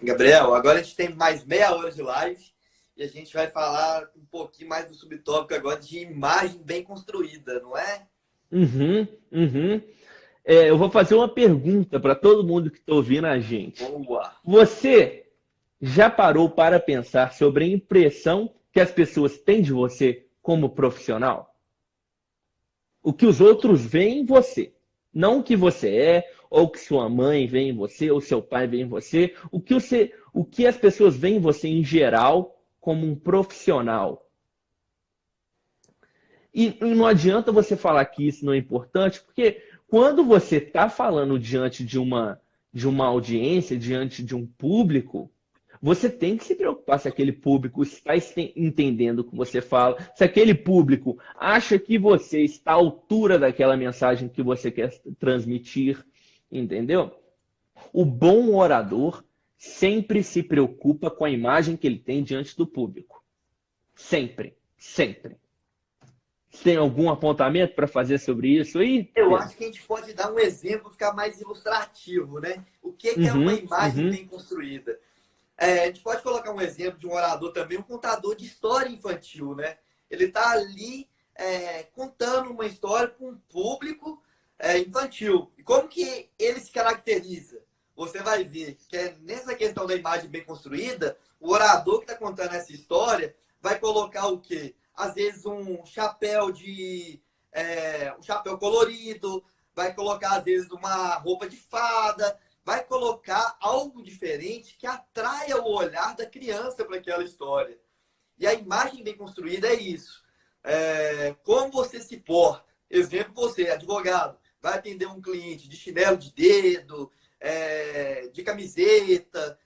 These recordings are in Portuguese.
Gabriel, agora a gente tem mais meia hora de live e a gente vai falar um pouquinho mais do subtópico agora de imagem bem construída, não é? Uhum, uhum. Eu vou fazer uma pergunta para todo mundo que está ouvindo a gente. Boa! Você já parou para pensar sobre a impressão que as pessoas têm de você como profissional? O que os outros veem em você, não o que você é, ou o que sua mãe vê em você, ou seu pai vê em você, o que as pessoas veem em você em geral como um profissional. E não adianta você falar que isso não é importante, porque quando você está falando diante de uma audiência, diante de um público, você tem que se preocupar se aquele público está entendendo o que você fala, se aquele público acha que você está à altura daquela mensagem que você quer transmitir, entendeu? O bom orador sempre se preocupa com a imagem que ele tem diante do público. Sempre, sempre. Tem algum apontamento para fazer sobre isso aí, Eu Pedro? acho que a gente pode dar um exemplo, ficar mais ilustrativo, né? O que é uma Uhum, imagem uhum. bem construída? A gente pode colocar um exemplo de um orador também, um contador de história infantil, né? Ele está ali contando uma história para um público infantil. E como que ele se caracteriza? Você vai ver que nessa questão da imagem bem construída, o orador que está contando essa história vai colocar o quê? Às vezes um chapéu colorido, vai colocar às vezes uma roupa de fada, vai colocar algo diferente que atraia o olhar da criança para aquela história. E a imagem bem construída é isso. Como você se porta. Exemplo, você, advogado, vai atender um cliente de chinelo de dedo, de camiseta.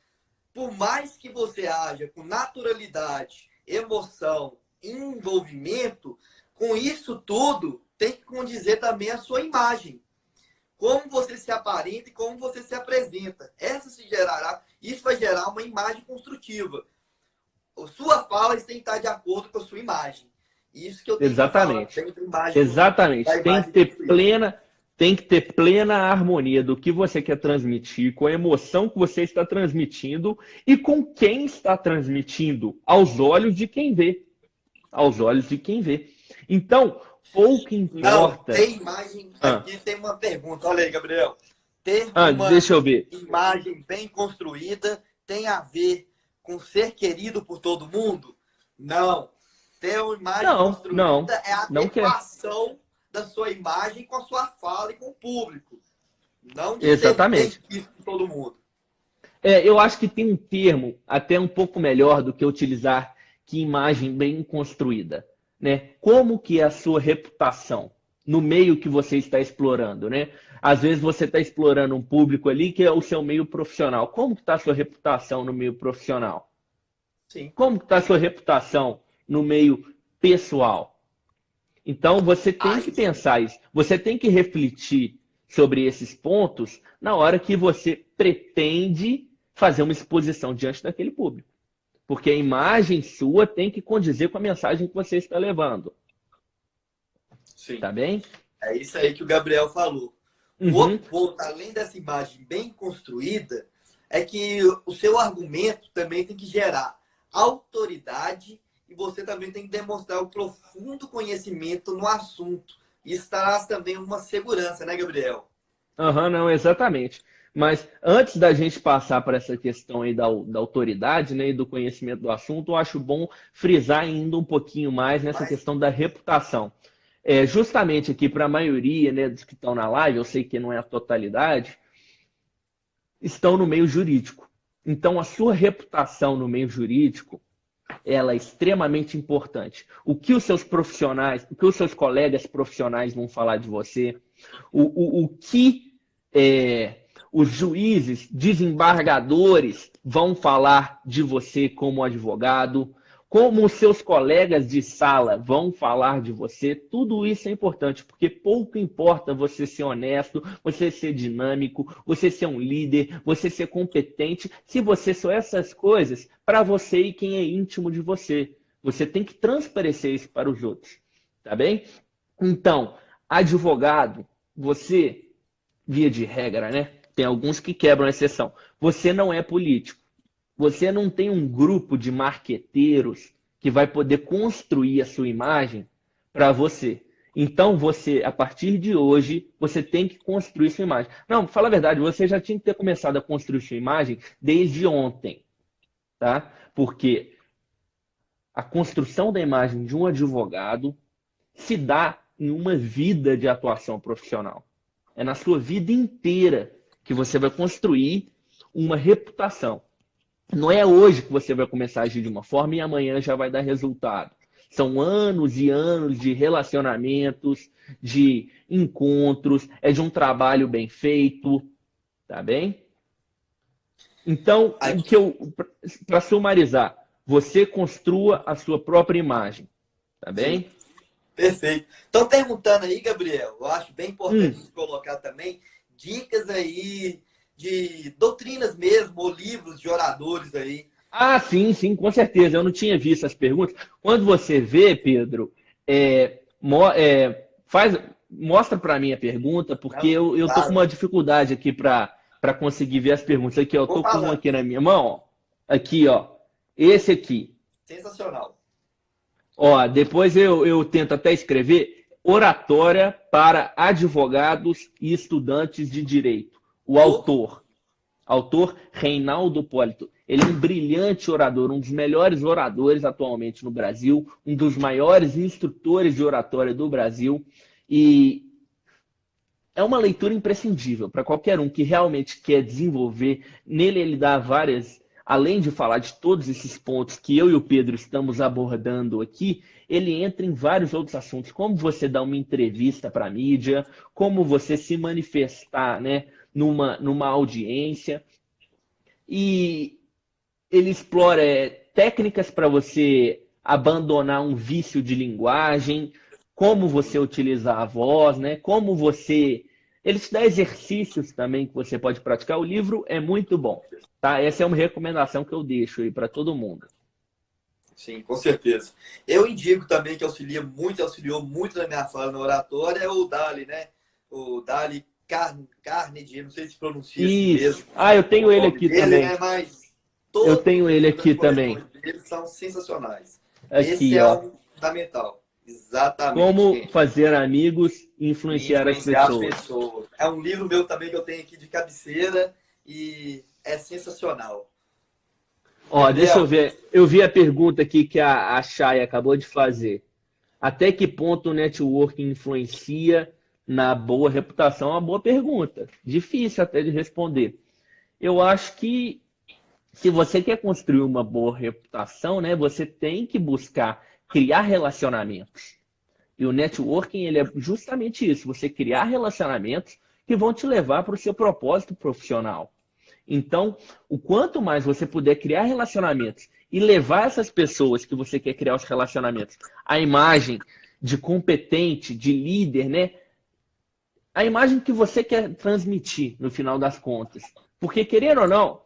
Por mais que você haja com naturalidade, emoção, envolvimento, com isso tudo tem que condizer também a sua imagem. Como você se aparenta e como você se apresenta. Isso vai gerar uma imagem construtiva. A sua fala tem que estar de acordo com a sua imagem. Isso que eu tenho para falar Exatamente. bem da imagem, da Exatamente. imagem construída. Tem que ter plena harmonia do que você quer transmitir, com a emoção que você está transmitindo e com quem está transmitindo, aos olhos de quem vê. Aos olhos de quem vê. Então, pouco Não, importa. tem imagem. Ah, Aqui tem uma pergunta. Olha aí, Gabriel. Ter uma deixa eu ver. imagem bem construída tem a ver com ser querido por todo mundo? Não. Ter uma imagem Não, construída não, é a não quer. adequação da sua imagem com a sua fala e com o público. Não de ser bem Exatamente. visto por todo mundo. Eu acho que tem um termo até um pouco melhor do que utilizar que imagem bem construída, né? Como que é a sua reputação no meio que você está explorando, né? Às vezes você está explorando um público ali que é o seu meio profissional. Como que está a sua reputação no meio profissional? Sim. Como que está a sua reputação no meio pessoal? Então você tem que Aí sim. pensar isso, você tem que refletir sobre esses pontos na hora que você pretende fazer uma exposição diante daquele público. Porque a imagem sua tem que condizer com a mensagem que você está levando. Sim. Tá bem? É isso aí que o Gabriel falou. Um outro Uhum. ponto, além dessa imagem bem construída, é que o seu argumento também tem que gerar autoridade e você também tem que demonstrar o profundo conhecimento no assunto. Isso traz também uma segurança, né, Gabriel? Aham, não, exatamente. Mas antes da gente passar para essa questão aí da autoridade, né, e do conhecimento do assunto, eu acho bom frisar ainda um pouquinho mais nessa Mas, questão da reputação. Justamente aqui para a maioria, né, dos que estão na live, eu sei que não é a totalidade, estão no meio jurídico. Então, a sua reputação no meio jurídico, ela é extremamente importante. O que os seus profissionais, o que os seus colegas profissionais vão falar de você, o que os juízes, desembargadores vão falar de você como advogado, como os seus colegas de sala vão falar de você, tudo isso é importante, porque pouco importa você ser honesto, você ser dinâmico, você ser um líder, você ser competente, se você só essas coisas para você e quem é íntimo de você. Você tem que transparecer isso para os outros, tá bem? Então, advogado, via de regra, né? Tem alguns que quebram a exceção. Você não é político. você não tem um grupo de marqueteiros que vai poder construir a sua imagem para você. Então, você, a partir de hoje, você tem que construir sua imagem. Não, fala a verdade, você já tinha que ter começado a construir sua imagem desde ontem, tá? Porque a construção da imagem de um advogado se dá em uma vida de atuação profissional. É na sua vida inteira que você vai construir uma reputação. Não é hoje que você vai começar a agir de uma forma e amanhã já vai dar resultado. São anos e anos de relacionamentos, de encontros, é de um trabalho bem feito, tá bem? Então, para sumarizar, você construa a sua própria imagem, tá bem? Sim. Perfeito. Estão perguntando aí, Gabriel, eu acho bem importante colocar também dicas aí de doutrinas mesmo, ou livros de oradores aí. Ah, sim, sim, com certeza. Eu não tinha visto as perguntas. Quando você vê, Pedro, mostra para mim a pergunta, porque eu tô com uma dificuldade aqui para conseguir ver as perguntas. Aqui, ó, eu tô com uma aqui na minha mão. Ó. Aqui, ó. Esse aqui. Sensacional. Ó, depois eu tento até escrever oratória para advogados e estudantes de direito. O autor Reinaldo Hipólito. Ele é um brilhante orador, um dos melhores oradores atualmente no Brasil, um dos maiores instrutores de oratória do Brasil. E é uma leitura imprescindível para qualquer um que realmente quer desenvolver. Nele ele dá várias, além de falar de todos esses pontos que eu e o Pedro estamos abordando aqui, ele entra em vários outros assuntos, como você dar uma entrevista para a mídia, como você se manifestar, né, numa audiência. E ele explora técnicas para você abandonar um vício de linguagem, como você utilizar a voz, né? Como você... Ele te dá exercícios também que você pode praticar. O livro é muito bom, tá? Essa é uma recomendação que eu deixo aí para todo mundo. Sim, com certeza. Eu indico também que auxiliou muito na minha fala na oratória, é o Dali, né? O Dali Carnegie, não sei se pronuncia assim mesmo. Ah, eu tenho ele aqui também. Né? Mas eu tenho ele aqui também. Eles são sensacionais. Aqui, esse é ó. o fundamental. Exatamente. Como gente. fazer amigos e influenciar as pessoas. É um livro meu também que eu tenho aqui de cabeceira e é sensacional. Ó, deixa eu ver. Eu vi a pergunta aqui que a Chay acabou de fazer. Até que ponto o networking influencia na boa reputação? É uma boa pergunta. Difícil até de responder. Eu acho que se você quer construir uma boa reputação, né, você tem que buscar criar relacionamentos. E o networking, ele é justamente isso. Você criar relacionamentos que vão te levar para o seu propósito profissional. Então, o quanto mais você puder criar relacionamentos e levar essas pessoas que você quer criar os relacionamentos, a imagem de competente, de líder, né? A imagem que você quer transmitir no final das contas. Porque, querendo ou não,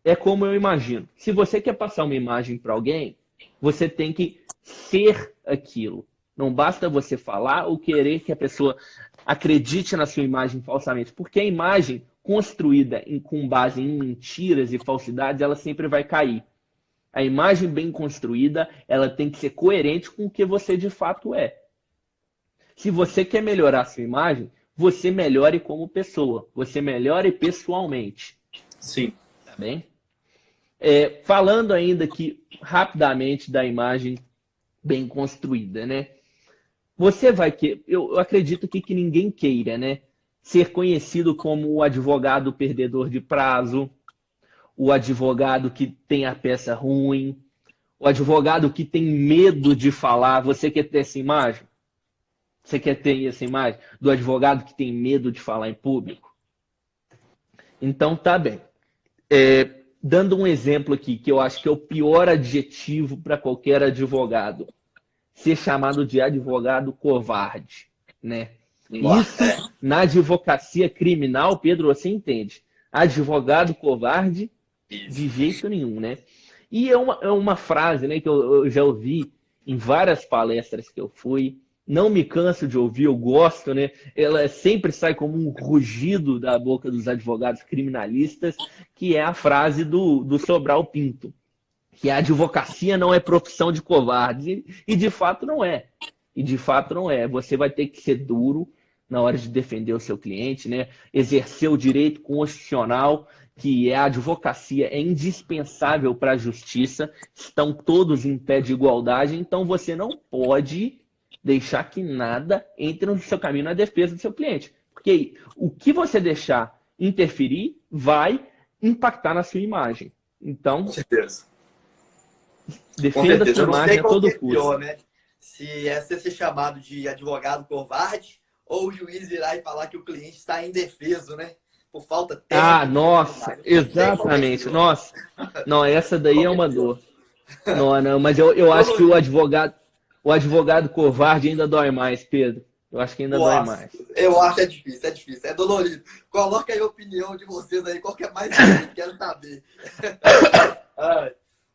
é como eu imagino. Se você quer passar uma imagem para alguém, você tem que ser aquilo. Não basta você falar ou querer que a pessoa acredite na sua imagem falsamente. Porque a imagem construída com base em mentiras e falsidades, ela sempre vai cair. A imagem bem construída, ela tem que ser coerente com o que você de fato é. Se você quer melhorar a sua imagem, você melhore como pessoa. Você melhore pessoalmente. Sim. Tá bem? Falando ainda aqui rapidamente da imagem bem construída, né? Você vai que eu acredito que ninguém queira, né? Ser conhecido como o advogado perdedor de prazo, o advogado que tem a peça ruim, o advogado que tem medo de falar. Você quer ter essa imagem? Você quer ter essa imagem do advogado que tem medo de falar em público? Então tá bem. Dando um exemplo aqui, que eu acho que é o pior adjetivo para qualquer advogado. Ser chamado de advogado covarde, né? Isso, na advocacia criminal, Pedro, você entende. Advogado covarde, de jeito nenhum, né? E é uma frase, né, que eu já ouvi em várias palestras que eu fui, não me canso de ouvir, eu gosto, né? Ela sempre sai como um rugido da boca dos advogados criminalistas, que é a frase do Sobral Pinto, que a advocacia não é profissão de covardes. E de fato não é. E de fato não é. Você vai ter que ser duro na hora de defender o seu cliente, né? Exercer o direito constitucional, que é a advocacia, é indispensável para a justiça, estão todos em pé de igualdade, então você não pode deixar que nada entre no seu caminho na defesa do seu cliente. Porque o que você deixar interferir vai impactar na sua imagem. Então, Com certeza. defenda a sua Eu não imagem sei a qual que todo é pior, custo. né? Se é você ser chamado de advogado covarde ou o juiz virar e falar que o cliente está indefeso, né? Por falta Ah, técnica. nossa, Eu não sei qual que é exatamente. pior. Nossa, não, essa daí Qual é que é uma pior? dor. Não, não, mas eu acho que Dolorido. o advogado covarde ainda dói mais, Pedro. Eu acho que ainda dói Nossa, mais. eu acho que é difícil, é difícil, é dolorido. Coloca aí a opinião de vocês aí, qual que é mais dolorido, quero saber. Ai.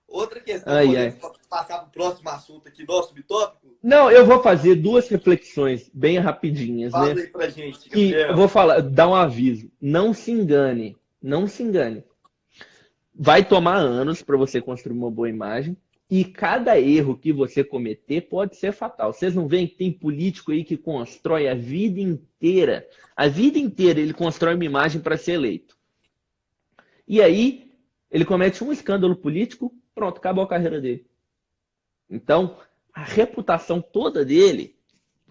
Outra questão, Ai, podemos ai. passar para o próximo assunto aqui, nosso subtópico? Não, eu vou fazer duas reflexões bem rapidinhas, Fala né? aí pra gente, Que eu Gabriel. vou falar, dar um aviso. Não se engane, não se engane. Vai tomar anos para você construir uma boa imagem e cada erro que você cometer pode ser fatal. Vocês não veem que tem político aí que constrói a vida inteira ele constrói uma imagem para ser eleito. E aí ele comete um escândalo político, pronto, acabou a carreira dele. Então, a reputação toda dele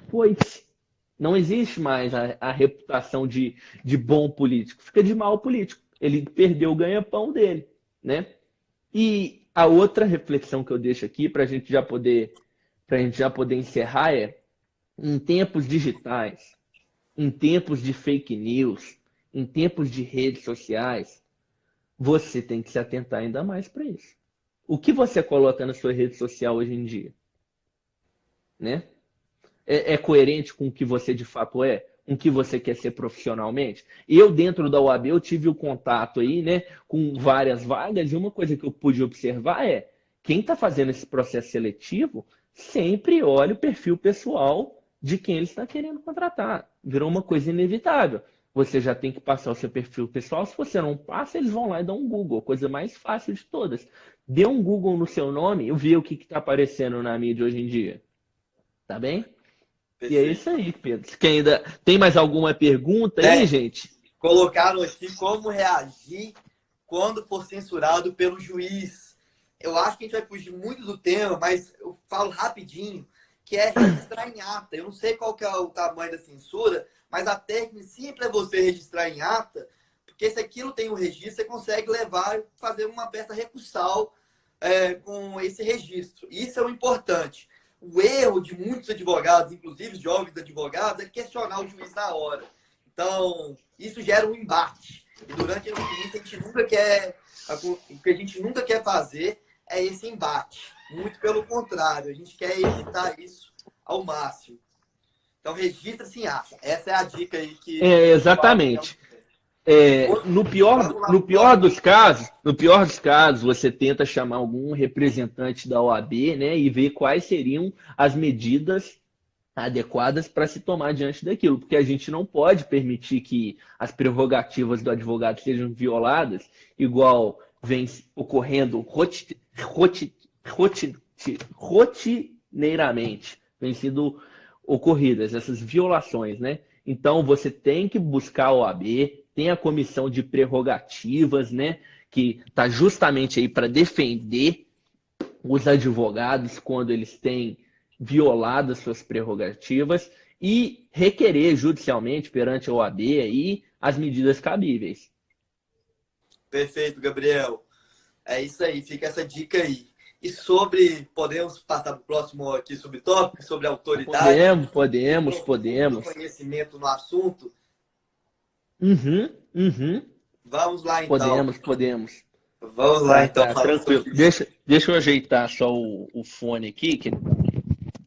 foi-se. Não existe mais a reputação de bom político. Fica de mau político. Ele perdeu o ganha-pão dele, né? E a outra reflexão que eu deixo aqui para a gente já poder encerrar é: em tempos digitais, em tempos de fake news, em tempos de redes sociais, você tem que se atentar ainda mais para isso. O que você coloca na sua rede social hoje em dia, né? É coerente com o que você de fato é? Com o que você quer ser profissionalmente? Eu, dentro da OAB, eu tive o contato aí, né, com várias vagas, e uma coisa que eu pude observar é: quem está fazendo esse processo seletivo sempre olha o perfil pessoal de quem ele está querendo contratar. Virou uma coisa inevitável. Você já tem que passar o seu perfil pessoal. Se você não passa, eles vão lá e dão um Google. Coisa mais fácil de todas. Dê um Google no seu nome e vê o que está aparecendo na mídia hoje em dia. Tá bem? E é isso Perfeito. aí, Pedro. Quem ainda tem mais alguma pergunta aí, Tem. gente? Colocaram aqui como reagir quando for censurado pelo juiz. Eu acho que a gente vai fugir muito do tema, mas eu falo rapidinho, que é registrar em ata. Eu não sei qual que é o tamanho da censura, mas a técnica sempre é você registrar em ata, porque se aquilo tem um registro, você consegue levar e fazer uma peça recursal com esse registro. Isso é o importante. O erro de muitos advogados, inclusive jovens advogados, é questionar o juiz na hora. Então, isso gera um embate. E durante a audiência, o que a gente nunca quer fazer é esse embate. Muito pelo contrário, a gente quer evitar isso ao máximo. Então, registra-se em ata. Essa é a dica aí que... Exatamente. No pior dos casos, você tenta chamar algum representante da OAB, né, e ver quais seriam as medidas adequadas para se tomar diante daquilo, porque a gente não pode permitir que as prerrogativas do advogado sejam violadas, igual vem ocorrendo rotineiramente, vem sido ocorridas essas violações, né? Então você tem que buscar a OAB, tem a comissão de prerrogativas, né? Que está justamente aí para defender os advogados quando eles têm violado as suas prerrogativas e requerer judicialmente perante a OAB aí as medidas cabíveis. Perfeito, Gabriel. É isso aí, fica essa dica aí. E podemos passar para o próximo aqui subtópico, sobre autoridade e profundo Podemos. conhecimento no assunto. Uhum. Vamos lá, então. Podemos. Vamos lá, então, Tá, falar tranquilo. sobre isso. Deixa eu ajeitar só o fone aqui, que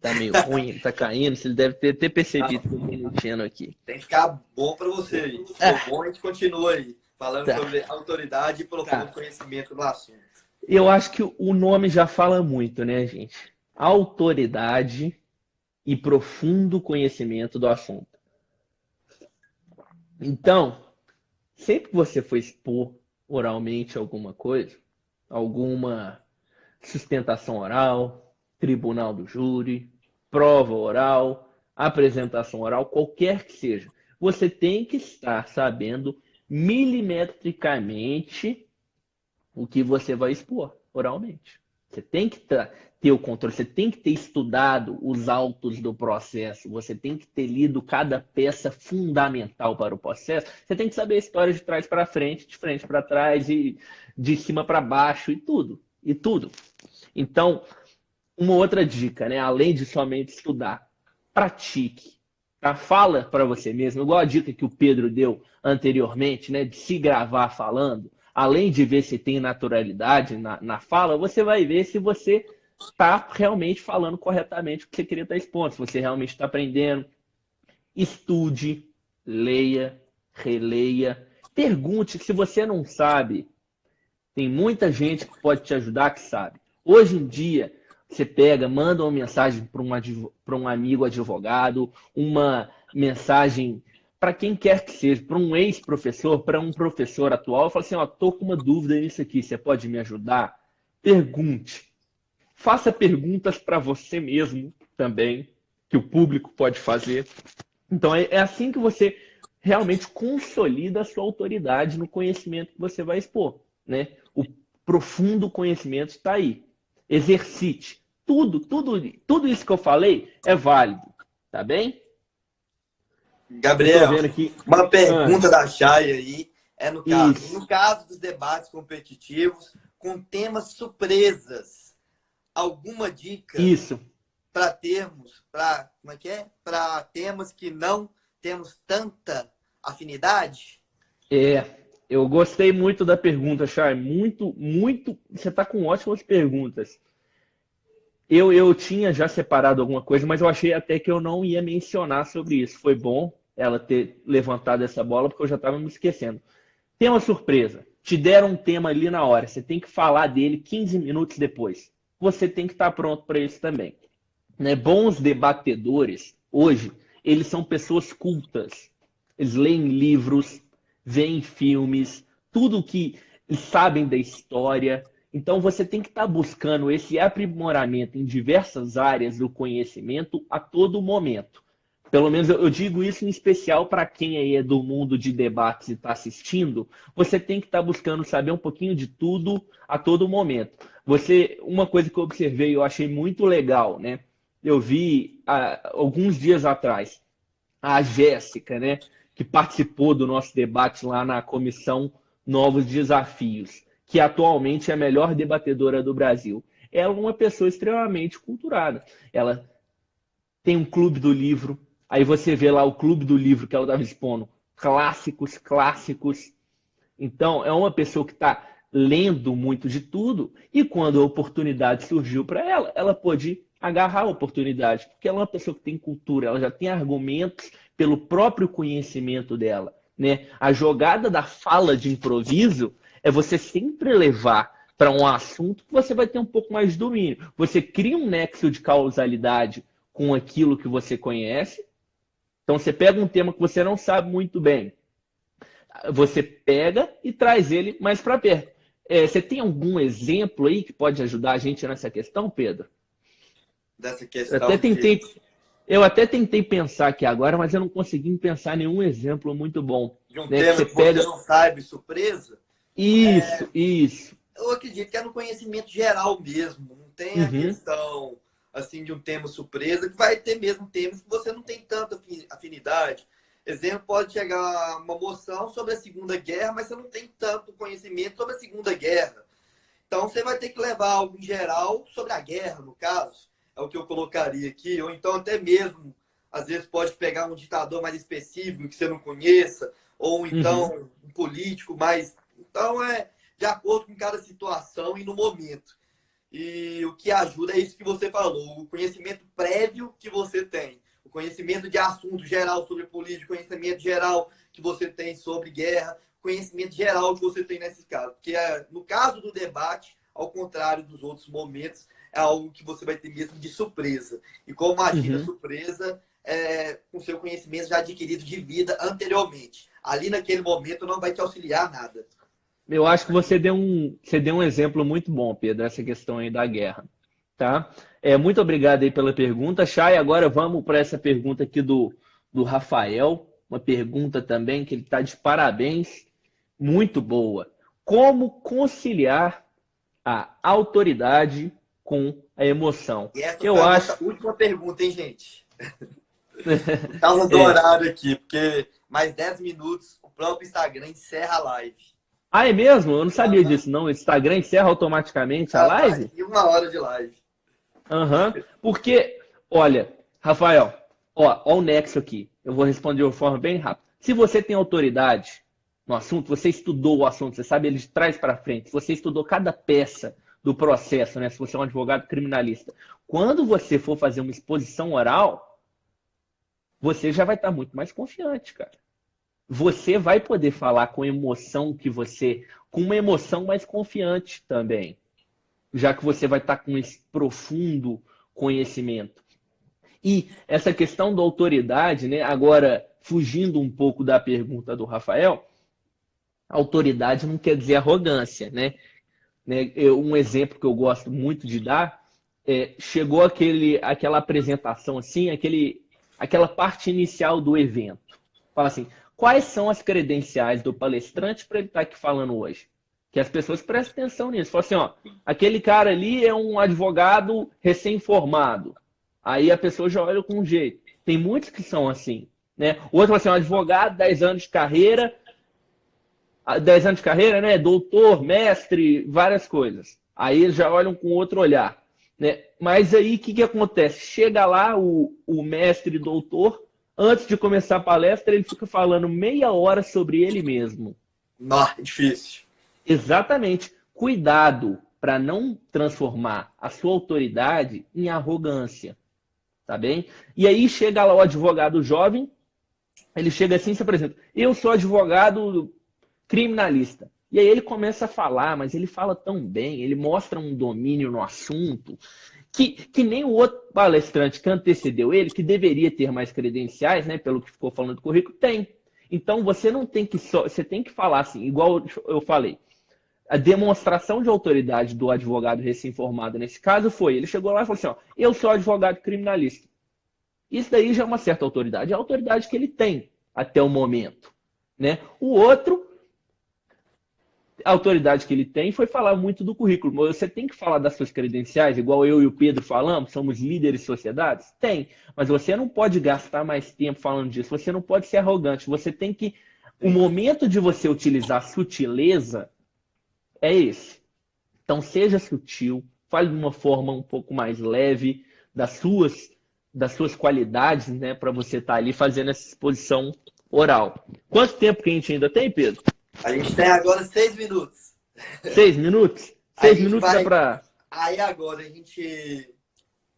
tá meio ruim, ele tá caindo. Você deve ter percebido que eu tô mexendo aqui. Tem que ficar bom para você aí. Se for bom, a gente continua aí, falando sobre autoridade e profundo conhecimento no assunto. Eu acho que o nome já fala muito, né, gente? Autoridade e profundo conhecimento do assunto. Então, sempre que você for expor oralmente alguma coisa, alguma sustentação oral, tribunal do júri, prova oral, apresentação oral, qualquer que seja, você tem que estar sabendo milimetricamente o que você vai expor oralmente. Você tem que ter o controle, você tem que ter estudado os autos do processo, você tem que ter lido cada peça fundamental para o processo, você tem que saber a história de trás para frente, de frente para trás, e de cima para baixo, e tudo. E tudo. Então, uma outra dica, né? Além de somente estudar, pratique. Tá? Fala para você mesmo, igual a dica que o Pedro deu anteriormente, né? De se gravar falando. Além de ver se tem naturalidade na fala, você vai ver se você está realmente falando corretamente o que você queria estar expondo, se você realmente está aprendendo. Estude, leia, releia, pergunte. Se você não sabe, tem muita gente que pode te ajudar que sabe. Hoje em dia, você pega, manda uma mensagem para um amigo advogado, uma mensagem para quem quer que seja, para um ex-professor, para um professor atual, fala assim, ó, tô com uma dúvida nisso aqui, você pode me ajudar? Pergunte. Faça perguntas para você mesmo também, que o público pode fazer. Então, é assim que você realmente consolida a sua autoridade no conhecimento que você vai expor, né? O profundo conhecimento está aí. Exercite. Tudo isso que eu falei é válido, tá bem? Eu tô Gabriel, vendo aqui. uma pergunta da Chay aí é Isso. no caso dos debates competitivos com temas surpresas, alguma dica Isso. para termos, para como é que é? Para temas que não temos tanta afinidade? Eu gostei muito da pergunta, Chay. Muito, muito. Você está com ótimas perguntas. Eu tinha já separado alguma coisa, mas eu achei até que eu não ia mencionar sobre isso. Foi bom ela ter levantado essa bola, porque eu já estava me esquecendo. Tema surpresa. Te deram um tema ali na hora. Você tem que falar dele 15 minutos depois. Você tem que estar pronto para isso também. Né? Bons debatedores, hoje, eles são pessoas cultas. Eles leem livros, veem filmes, tudo que sabem da história. Então você tem que estar buscando esse aprimoramento em diversas áreas do conhecimento a todo momento. Pelo menos eu digo isso em especial para quem aí é do mundo de debates e está assistindo. Você tem que estar buscando saber um pouquinho de tudo a todo momento. Uma coisa que eu observei, eu achei muito legal, né? Eu vi alguns dias atrás a Jéssica, né, que participou do nosso debate lá na comissão Novos Desafios, que atualmente é a melhor debatedora do Brasil. Ela é uma pessoa extremamente culturada. Ela tem um clube do livro, aí você vê lá o clube do livro que ela estava expondo, clássicos. Então, é uma pessoa que está lendo muito de tudo, e quando a oportunidade surgiu para ela, ela pôde agarrar a oportunidade, porque ela é uma pessoa que tem cultura, ela já tem argumentos pelo próprio conhecimento dela. Né? A jogada da fala de improviso é você sempre levar para um assunto que você vai ter um pouco mais de domínio. Você cria um nexo de causalidade com aquilo que você conhece. Então você pega um tema que você não sabe muito bem, você pega e traz ele mais para perto. Você tem algum exemplo aí que pode ajudar a gente nessa questão, Pedro? Dessa Eu até questão de tentei, eu até tentei pensar aqui agora, mas eu não consegui pensar nenhum exemplo muito bom. um Né? Que tema você que você pega. não sabe, surpresa. Isso. Eu acredito que é no conhecimento geral mesmo. Não tem a Uhum, questão assim de um tema surpresa, que vai ter mesmo temas que você não tem tanta afinidade. Exemplo, pode chegar uma moção sobre a Segunda Guerra, mas você não tem tanto conhecimento sobre a Segunda Guerra. Então você vai ter que levar algo em geral sobre a guerra, no caso. É o que eu colocaria aqui. Ou então até mesmo, às vezes pode pegar um ditador mais específico que você não conheça, ou uhum. então um político mais. Então é de acordo com cada situação e no momento. E o que ajuda é isso que você falou, o conhecimento prévio que você tem, o conhecimento de assunto geral sobre política, conhecimento geral que você tem sobre guerra, conhecimento geral que você tem nesse caso. Porque no caso do debate, ao contrário dos outros momentos, é algo que você vai ter mesmo de surpresa. E como agir Uhum. surpresa com seu conhecimento já adquirido de vida anteriormente. Ali naquele momento não vai te auxiliar nada. Eu acho que você deu um exemplo muito bom, Pedro, essa questão aí da guerra, tá? Muito obrigado aí pela pergunta, Chay. Agora vamos para essa pergunta aqui do Rafael, uma pergunta também que ele está de parabéns, muito boa. Como conciliar a autoridade com a emoção? E essa foi Eu a acho. nossa última pergunta, hein, gente? Por causa do É. horário aqui, porque mais 10 minutos o próprio Instagram encerra a live. Ah, é mesmo? Eu não sabia Aham, disso, não. O Instagram encerra automaticamente a aham, live? e 1 hora de live. Aham. Porque, olha, Rafael, ó o nexo aqui. Eu vou responder de uma forma bem rápida. Se você tem autoridade no assunto, você estudou o assunto, você sabe ele de trás para frente, você estudou cada peça do processo, né? Se você é um advogado criminalista. Quando você for fazer uma exposição oral, você já vai estar muito mais confiante, cara. Você vai poder falar com emoção com uma emoção mais confiante também, já que você vai estar com esse profundo conhecimento. E essa questão da autoridade, né? Agora, fugindo um pouco da pergunta do Rafael, autoridade não quer dizer arrogância, né? Um exemplo que eu gosto muito de dar chegou aquela apresentação assim, aquela parte inicial do evento. Fala assim, quais são as credenciais do palestrante para ele estar aqui falando hoje? Que as pessoas prestem atenção nisso. Fala assim, ó, aquele cara ali é um advogado recém-formado. Aí a pessoa já olha com um jeito. Tem muitos que são assim, né? O outro fala assim, um advogado, 10 anos de carreira, 10 anos de carreira, né? Doutor, mestre, várias coisas. Aí eles já olham com outro olhar, né? Mas aí o que acontece? Chega lá o mestre doutor, antes de começar a palestra, ele fica falando meia hora sobre ele mesmo. Não, é difícil. Exatamente. Cuidado para não transformar a sua autoridade em arrogância, tá bem? E aí chega lá o advogado jovem, ele chega assim e se apresenta. Eu sou advogado criminalista. E aí ele começa a falar, mas ele fala tão bem, ele mostra um domínio no assunto, que nem o outro palestrante que antecedeu ele, que deveria ter mais credenciais, né, pelo que ficou falando do currículo, tem. Então você não tem que só, você tem que falar assim, igual eu falei. A demonstração de autoridade do advogado recém-formado nesse caso foi, ele chegou lá e falou assim, ó, eu sou advogado criminalista. Isso daí já é uma certa autoridade, é a autoridade que ele tem até o momento, né? O outro, a autoridade que ele tem foi falar muito do currículo. Você tem que falar das suas credenciais, igual eu e o Pedro falamos, somos líderes de sociedades? Tem, mas você não pode gastar mais tempo falando disso, você não pode ser arrogante, você tem que... O momento de você utilizar sutileza é esse. Então seja sutil, fale de uma forma um pouco mais leve das suas qualidades, né, para você estar ali fazendo essa exposição oral. Quanto tempo que a gente ainda tem, Pedro? A gente tem agora 6 minutos. 6 minutos? A Seis gente minutos dá vai. para... Aí agora a gente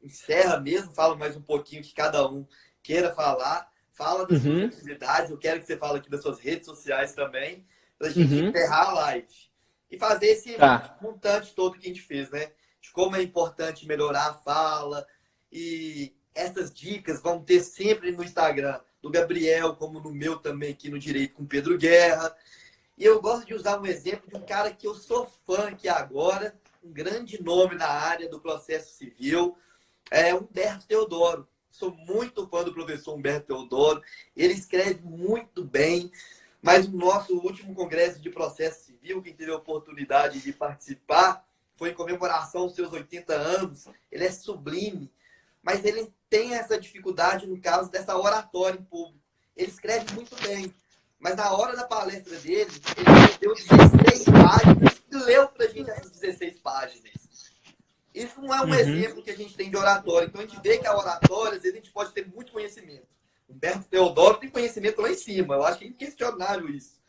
encerra mesmo, fala mais um pouquinho que cada um queira falar. Fala das suas Uhum, atividades. Eu quero que você fale aqui das suas redes sociais também, para a gente uhum, encerrar a live. E fazer esse tá. montante todo que a gente fez, né? De como é importante melhorar a fala. E essas dicas vão ter sempre no Instagram do Gabriel, como no meu também, aqui no Direito com Pedro Guerra. E eu gosto de usar um exemplo de um cara que eu sou fã aqui agora, um grande nome na área do processo civil, é Humberto Teodoro. Sou muito fã do professor Humberto Teodoro. Ele escreve muito bem, mas o nosso último congresso de processo civil, quem teve a oportunidade de participar, foi em comemoração aos seus 80 anos. Ele é sublime, mas ele tem essa dificuldade no caso dessa oratória em público. Ele escreve muito bem, mas na hora da palestra dele, ele deu 16 páginas e leu para a gente essas 16 páginas. Isso não é um Uhum, exemplo que a gente tem de oratória. Então a gente vê que a oratória, às vezes a gente pode ter muito conhecimento. Humberto Teodoro tem conhecimento lá em cima. Eu acho que é inquestionável isso.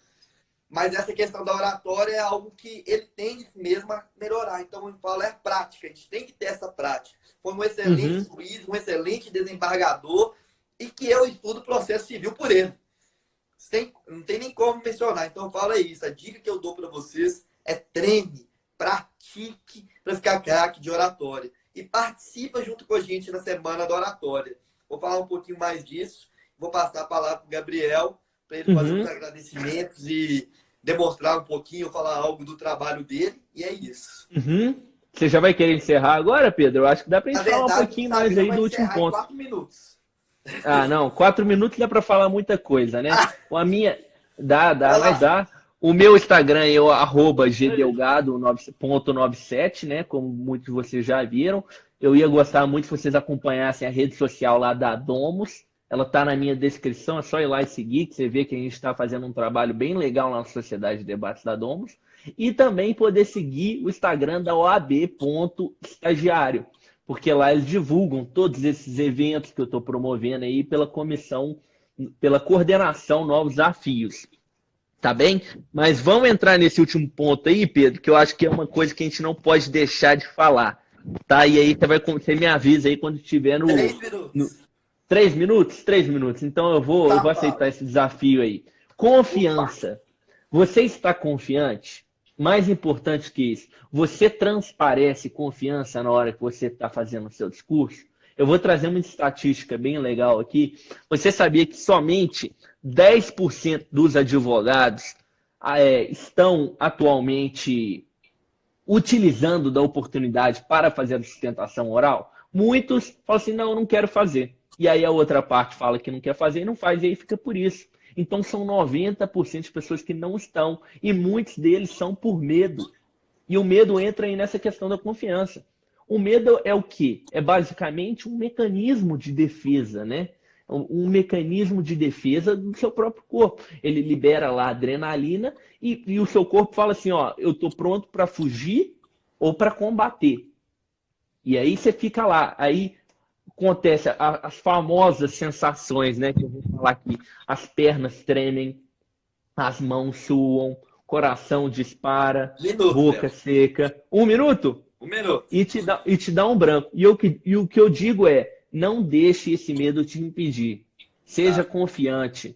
Mas essa questão da oratória é algo que ele tende mesmo a melhorar. Então eu falo, é prática. A gente tem que ter essa prática. Foi um excelente uhum. juiz, um excelente desembargador e que eu estudo processo civil por ele. Não tem nem como mencionar. Então fala isso. A dica que eu dou para vocês é treine, pratique para ficar craque de oratória. e participa junto com a gente na Semana da Oratória. Vou falar um pouquinho mais disso, vou passar a palavra para o Gabriel, para ele fazer os agradecimentos e demonstrar um pouquinho, falar algo do trabalho dele, e é isso. Você já vai querer encerrar agora, Pedro? Eu acho que dá para a gente falar um pouquinho mais aí do último ponto. 4 minutos. Ah, não, 4 minutos dá para falar muita coisa, né? A minha... Dá, mas dá. O meu Instagram é o @gdelgado.97, né? Como muitos de vocês já viram. Eu ia gostar muito se vocês acompanhassem a rede social lá da Domus. Ela está na minha descrição, é só ir lá e seguir, que você vê que a gente está fazendo um trabalho bem legal lá na Sociedade de Debates da Domus. E também poder seguir o Instagram da OAB.estagiário, porque lá eles divulgam todos esses eventos que eu estou promovendo aí pela comissão, pela coordenação Novos Desafios. Tá bem? Mas vamos entrar nesse último ponto aí, Pedro, que eu acho que é uma coisa que a gente não pode deixar de falar. Tá? E aí você me avisa aí quando estiver no... 3 minutos. 3 minutos? 3 minutos. Então eu vou aceitar esse desafio aí. Confiança. Você está confiante? Mais importante que isso, você transparece confiança na hora que você está fazendo o seu discurso? Eu vou trazer uma estatística bem legal aqui. Você sabia que somente 10% dos advogados estão atualmente utilizando da oportunidade para fazer a sustentação oral? Muitos falam assim, não, eu não quero fazer. E aí a outra parte fala que não quer fazer e não faz, e aí fica por isso. Então são 90% de pessoas que não estão, e muitos deles são por medo. E o medo entra aí nessa questão da confiança. O medo é o quê? É basicamente um mecanismo de defesa, né? Um mecanismo de defesa do seu próprio corpo. Ele libera lá a adrenalina e o seu corpo fala assim, ó, eu estou pronto para fugir ou para combater. E aí você fica lá. Aí acontece as famosas sensações, né? Que eu vou falar aqui. As pernas tremem, as mãos suam, coração dispara, boca seca. 1 minuto? 1 minuto. E te dá um branco. E o que eu digo é, não deixe esse medo te impedir. Seja confiante.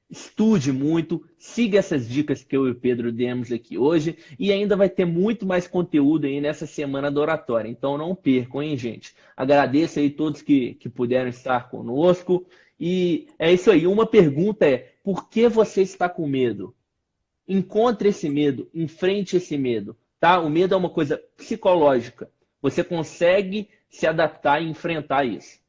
Estude muito, siga essas dicas que eu e o Pedro demos aqui hoje e ainda vai ter muito mais conteúdo aí nessa semana da oratória. Então não percam, hein, gente? Agradeço aí todos que puderam estar conosco. E é isso aí. Uma pergunta é, por que você está com medo? Encontre esse medo, enfrente esse medo. Tá? O medo é uma coisa psicológica. Você consegue se adaptar e enfrentar isso.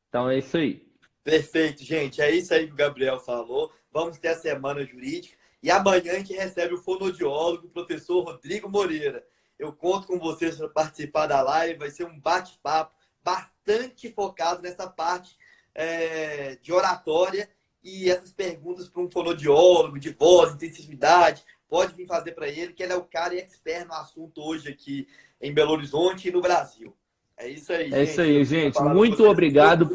Então é isso aí. Perfeito, gente. É isso aí que o Gabriel falou. Vamos ter a semana jurídica. E amanhã a gente recebe o fonoaudiólogo, o professor Rodrigo Moreira. Eu conto com vocês para participar da live. Vai ser um bate-papo bastante focado nessa parte de oratória. E essas perguntas para um fonoaudiólogo, de voz, intensividade, pode vir fazer para ele, que ele é o cara expert no assunto hoje aqui em Belo Horizonte e no Brasil. É isso aí, gente. É isso aí, gente. Muito obrigado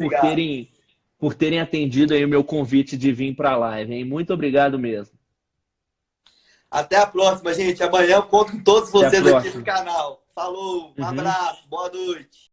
por terem atendido aí o meu convite de vir para a live, hein? Muito obrigado mesmo. Até a próxima, gente. Amanhã eu conto com todos vocês aqui no canal. Falou, um abraço, boa noite.